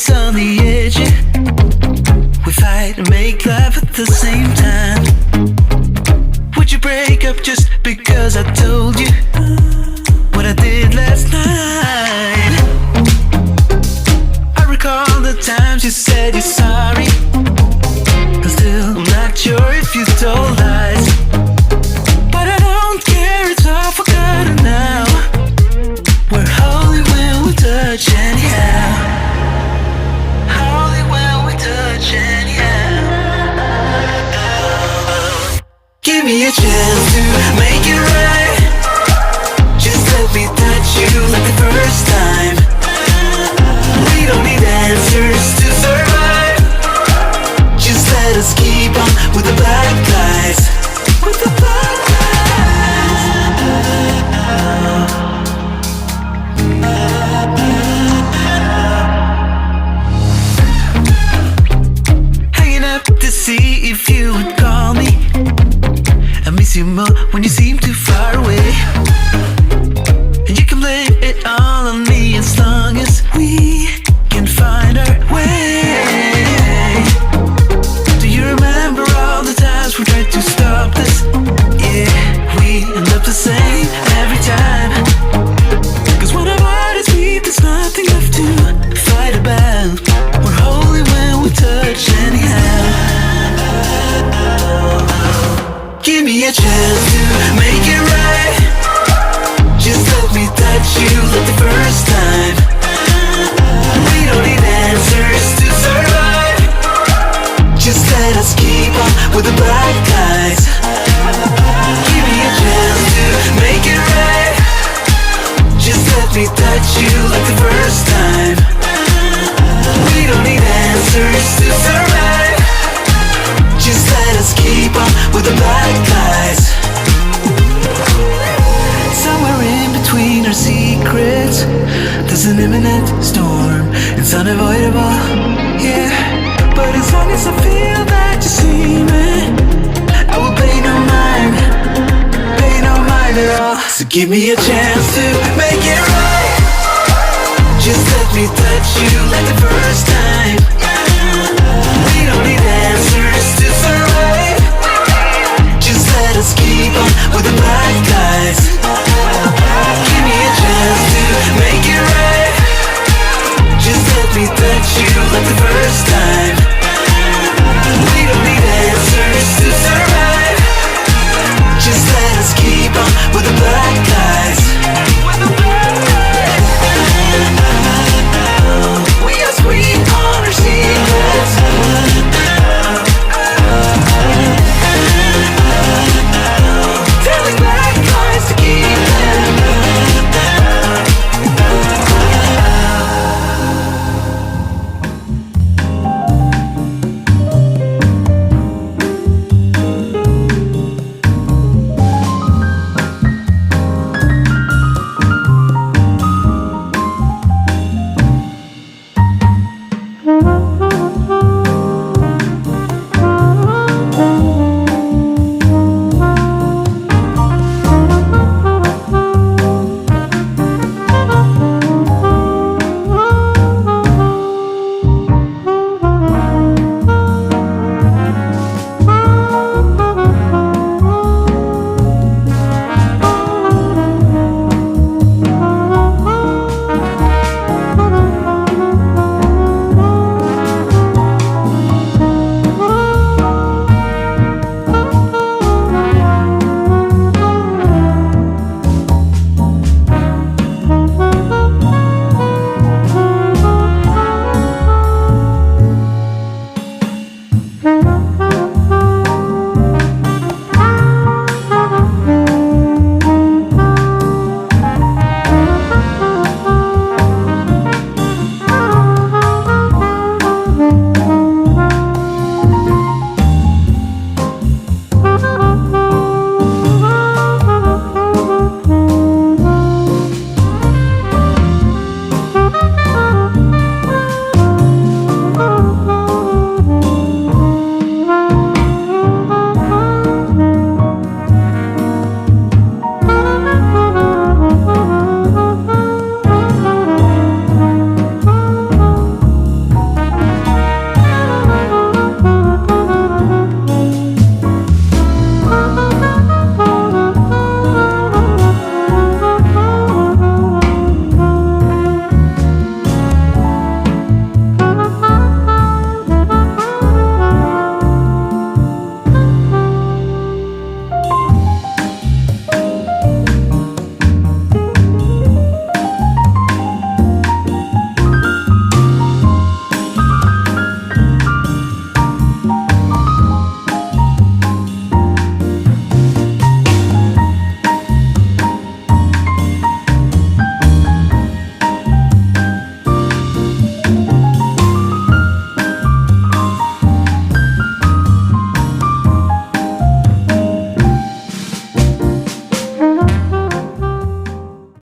us on the edge. We fight and make love at the same time. Would you break up just because I told you what I did last night? I recall the times you said you're sorry, and still I'm not sure if you told lies. But I don't care, it's all forgotten now. We're holy when we touch anyhow. Holy when we touch anyhow. Give me a chance to make it right. Just let me touch you like the first time. We don't need answers to survive. Just let us keep on with the black guys. With the black guys. Hanging up to see if you would call me. I miss you more when you seem too far away. And you can blame it all on me as long as we can find our way. Do you remember all the times we tried to stop this? Yeah, we end up the same every time. Cause when our bodies meet, there's nothing left to fight about. We're holy when we touch anyhow. Give me a chance to make it right. Just let me touch you like the first time. We don't need answers to survive. Just let us keep on with the black guys. Give me a chance to make it right. Just let me touch you like the first time. We don't need answers to survive. Just let us keep on with the black guys. Somewhere in between our secrets, there's an imminent storm. It's unavoidable, yeah. But as long as I feel that you see me, I will pay no mind at all. So give me a chance to make it right. Just let me touch you like the first time. We don't need answers to survive. Just let us keep on with the black guys. Give me a chance to make it right. Just let me touch you like the first time.